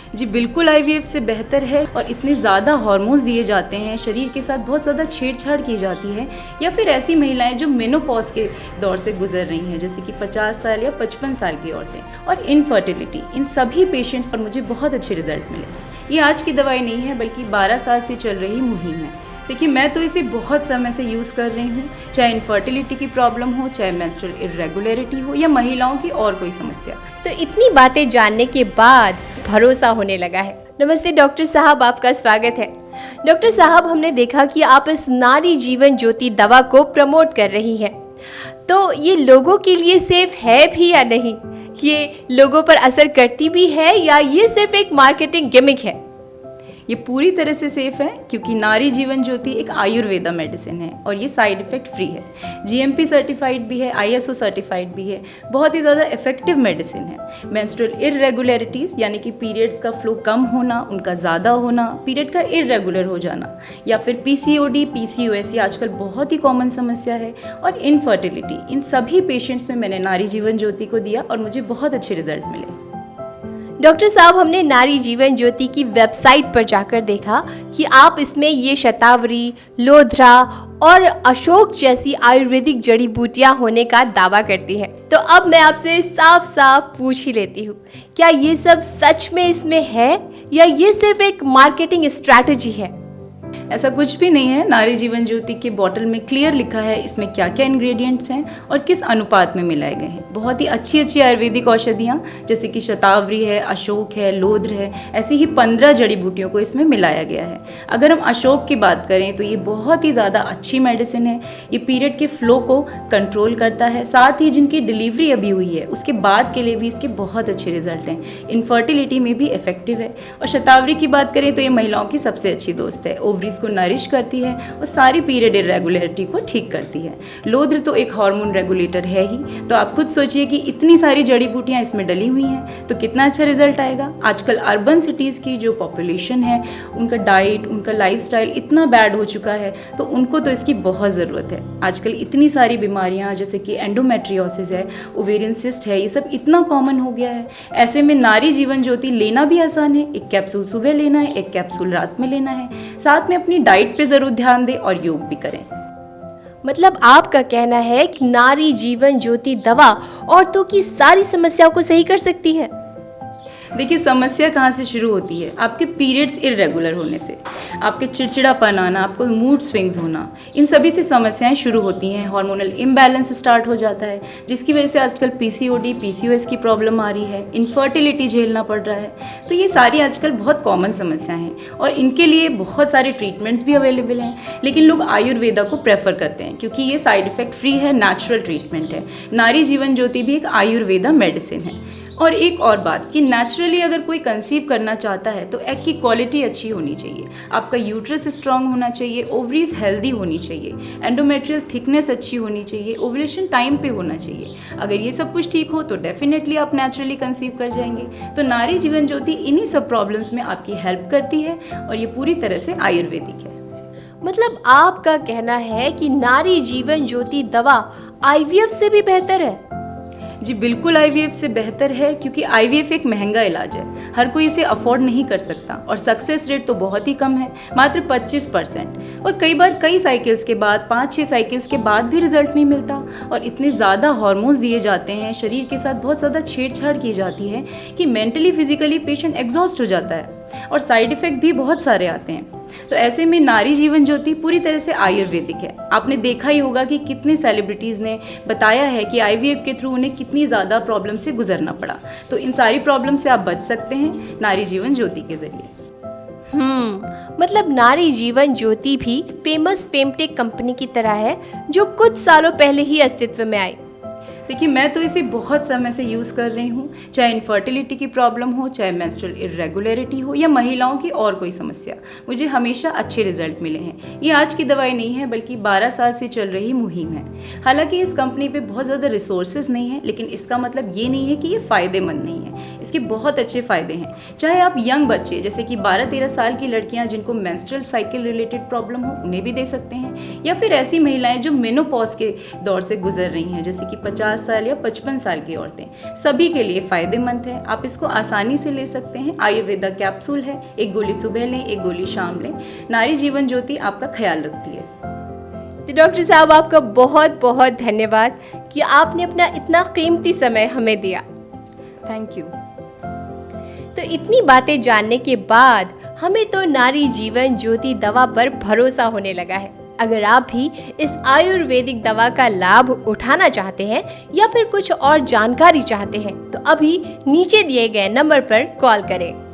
जी बिल्कुल, आईवीएफ से बेहतर है और इतने ज़्यादा हार्मोन्स दिए जाते हैं, शरीर के साथ बहुत ज़्यादा छेड़छाड़ की जाती है, या फिर ऐसी महिलाएं जो मेनोपॉज के दौर से गुजर रही हैं, जैसे कि 50 साल या 55 साल की औरतें, और इनफर्टिलिटी, इन सभी पेशेंट्स पर मुझे बहुत अच्छे रिजल्ट मिले। ये आज की दवाई नहीं है बल्कि 12 साल से चल रही मुहिम है। देखिए, मैं तो इसे बहुत समय से यूज़ कर रही हूँ, चाहे इनफर्टिलिटी की प्रॉब्लम हो, चाहे मेंस्ट्रुअल इरेगुलरिटी हो, या महिलाओं की और कोई समस्या। तो इतनी बातें जानने के बाद भरोसा होने लगा है। नमस्ते डॉक्टर साहब, आपका स्वागत है। डॉक्टर साहब, हमने देखा कि आप इस नारी जीवन ज्योति दवा को प्रमोट कर रही हैं, तो ये लोगों के लिए सेफ है भी या नहीं? ये लोगों पर असर करती भी है या ये सिर्फ एक मार्केटिंग गिमिक है? ये पूरी तरह से सेफ है, क्योंकि नारी जीवन ज्योति एक आयुर्वेदा मेडिसिन है और ये साइड इफ़ेक्ट फ्री है, जीएमपी सर्टिफाइड भी है, आईएसओ सर्टिफाइड भी है, बहुत ही ज़्यादा इफेक्टिव मेडिसिन है। मेंस्ट्रुअल इरेगुलरिटीज़ यानी कि पीरियड्स का फ्लो कम होना, उनका ज़्यादा होना, पीरियड का इरेगुलर हो जाना, या फिर पीसीओडी, पीसीओएस, ये आजकल बहुत ही कॉमन समस्या है, और इनफर्टिलिटी, इन सभी पेशेंट्स में मैंने नारी जीवन ज्योति को दिया और मुझे बहुत अच्छे रिजल्ट मिले। डॉक्टर साहब, हमने नारी जीवन ज्योति की वेबसाइट पर जाकर देखा कि आप इसमें ये शतावरी, लोध्रा और अशोक जैसी आयुर्वेदिक जड़ी बूटियां होने का दावा करती हैं। तो अब मैं आपसे साफ साफ पूछ ही लेती हूँ, क्या ये सब सच में इसमें है या ये सिर्फ एक मार्केटिंग स्ट्रैटेजी है? ऐसा कुछ भी नहीं है। नारी जीवन ज्योति के बॉटल में क्लियर लिखा है इसमें क्या क्या इंग्रेडिएंट्स हैं और किस अनुपात में मिलाए गए हैं। बहुत ही अच्छी अच्छी आयुर्वेदिक औषधियाँ, जैसे कि शतावरी है, अशोक है, लोध्र है, ऐसी ही 15 जड़ी बूटियों को इसमें मिलाया गया है। अगर हम अशोक की बात करें तो ये बहुत ही ज़्यादा अच्छी मेडिसिन है। ये पीरियड के फ्लो को कंट्रोल करता है, साथ ही जिनकी डिलीवरी अभी हुई है उसके बाद के लिए भी इसके बहुत अच्छे रिजल्ट हैं। इनफर्टिलिटी में भी इफेक्टिव है। और शतावरी की बात करें तो ये महिलाओं की सबसे अच्छी दोस्त है, ओवरीज को नरिश करती है और सारी पीरियड इरेगुलरिटी को ठीक करती है। लोध्र तो एक हार्मोन रेगुलेटर है ही, तो आप खुद सोचिए कि इतनी सारी जड़ी बूटियां इसमें डली हुई हैं तो कितना अच्छा रिजल्ट आएगा। आजकल अर्बन सिटीज़ की जो पॉपुलेशन है, उनका डाइट, उनका लाइफस्टाइल इतना बैड हो चुका है, तो उनको तो इसकी बहुत ज़रूरत है। आजकल इतनी सारी बीमारियाँ जैसे कि एंडोमेट्रियोसिस है, ओवेरियन सिस्ट है, ये सब इतना कॉमन हो गया है। ऐसे में नारी जीवन ज्योति लेना भी आसान है। एक कैप्सूल सुबह लेना है, एक कैप्सूल रात में लेना है, साथ में अपनी डाइट पे ज़रूर ध्यान दें और योग भी करें। मतलब आपका कहना है कि नारी जीवन ज्योति दवा औरतों की सारी समस्याओं को सही कर सकती है? देखिए, समस्या कहाँ से शुरू होती है? आपके पीरियड्स इरेगुलर होने से, आपके चिड़चिड़ापन आना, आपको मूड स्विंग्स होना, इन सभी से समस्याएं शुरू होती हैं। हार्मोनल इम्बैलेंस स्टार्ट हो जाता है, जिसकी वजह से आजकल पीसीओडी, पीसीओएस की प्रॉब्लम आ रही है, इनफर्टिलिटी झेलना पड़ रहा है। तो ये सारी आजकल बहुत कॉमन समस्याएं हैं और इनके लिए बहुत सारे ट्रीटमेंट्स भी अवेलेबल हैं, लेकिन लोग आयुर्वेदा को प्रेफर करते हैं क्योंकि ये साइड इफेक्ट फ्री है, नेचुरल ट्रीटमेंट है। नारी जीवन ज्योति भी एक आयुर्वेदा मेडिसिन है। और एक और बात कि नेचुरली अगर कोई कंसीव करना चाहता है तो एग की क्वालिटी अच्छी होनी चाहिए, आपका यूट्रस स्ट्रांग होना चाहिए, ओवरीज हेल्दी होनी चाहिए, एंडोमेट्रियल थिकनेस अच्छी होनी चाहिए, ओवुलेशन टाइम पे होना चाहिए। अगर ये सब कुछ ठीक हो तो डेफिनेटली आप नेचुरली कंसीव कर जाएंगे। तो नारी जीवन ज्योति इन्हीं सब प्रॉब्लम्स में आपकी हेल्प करती है और ये पूरी तरह से आयुर्वेदिक है। मतलब आपका कहना है कि नारी जीवन ज्योति दवा आईवीएफ से भी बेहतर है? जी बिल्कुल, आईवीएफ से बेहतर है, क्योंकि आईवीएफ एक महंगा इलाज है, हर कोई इसे अफोर्ड नहीं कर सकता और सक्सेस रेट तो बहुत ही कम है, मात्र 25%। और कई बार कई साइकिल्स के बाद, 5-6 साइकिल्स के बाद भी रिजल्ट नहीं मिलता, और इतने ज़्यादा हार्मोन्स दिए जाते हैं, शरीर के साथ बहुत ज़्यादा छेड़छाड़ की जाती है कि मेंटली फिजिकली पेशेंट एग्जॉस्ट हो जाता है और साइड इफ़ेक्ट भी बहुत सारे आते हैं। तो ऐसे में नारी जीवन ज्योति पूरी तरह से आयुर्वेदिक है। आपने देखा ही होगा कि कितने सेलिब्रिटीज़ ने बताया है कि आईवीएफ के थ्रू उन्हें कितनी ज़्यादा प्रॉब्लम से गुजरना पड़ा। तो इन सारी प्रॉब्लम से आप बच सकते हैं नारी जीवन ज्योति के ज़रिए। मतलब नारी जीवन ज्योति भी फेमस फेमटेक कंपनी की तरह है जो कुछ सालों पहले ही अस्तित्व में आई। देखिए, मैं तो इसे बहुत समय से यूज़ कर रही हूँ, चाहे इनफर्टिलिटी की प्रॉब्लम हो, चाहे मेंस्ट्रुअल इरेगुलरिटी हो, या महिलाओं की और कोई समस्या, मुझे हमेशा अच्छे रिजल्ट मिले हैं। ये आज की दवाई नहीं है बल्कि 12 साल से चल रही मुहिम है। हालांकि इस कंपनी पे बहुत ज़्यादा रिसोर्सेज नहीं है, लेकिन इसका मतलब ये नहीं है कि ये फ़ायदेमंद नहीं है। इसके बहुत अच्छे फ़ायदे हैं। चाहे आप यंग बच्चे जैसे कि 12-13 साल की लड़कियाँ जिनको मेंस्ट्रुअल साइकिल रिलेटेड प्रॉब्लम हो, उन्हें भी दे सकते हैं, या फिर ऐसी महिलाएँ जो मेनोपॉज के दौर से गुजर रही हैं, जैसे कि 50 साल या 55 साल की औरतें, सभी के लिए फ़ायदेमंद है। आप इसको आसानी से ले सकते हैं। आयुर्वेदा कैप्सूल है, एक गोली सुबह लें, एक गोली शाम लें। नारी जीवन ज्योति आपका ख्याल रखती है। तो डॉक्टर साहब आपका बहुत बहुत धन्यवाद कि आपने अपना इतना कीमती समय हमें दिया। Thank you. तो इतनी बातें जानने के बाद हमें तो नारी जीवन ज्योति दवा पर भरोसा होने लगा है। अगर आप भी इस आयुर्वेदिक दवा का लाभ उठाना चाहते हैं या फिर कुछ और जानकारी चाहते हैं तो अभी नीचे दिए गए नंबर पर कॉल करें।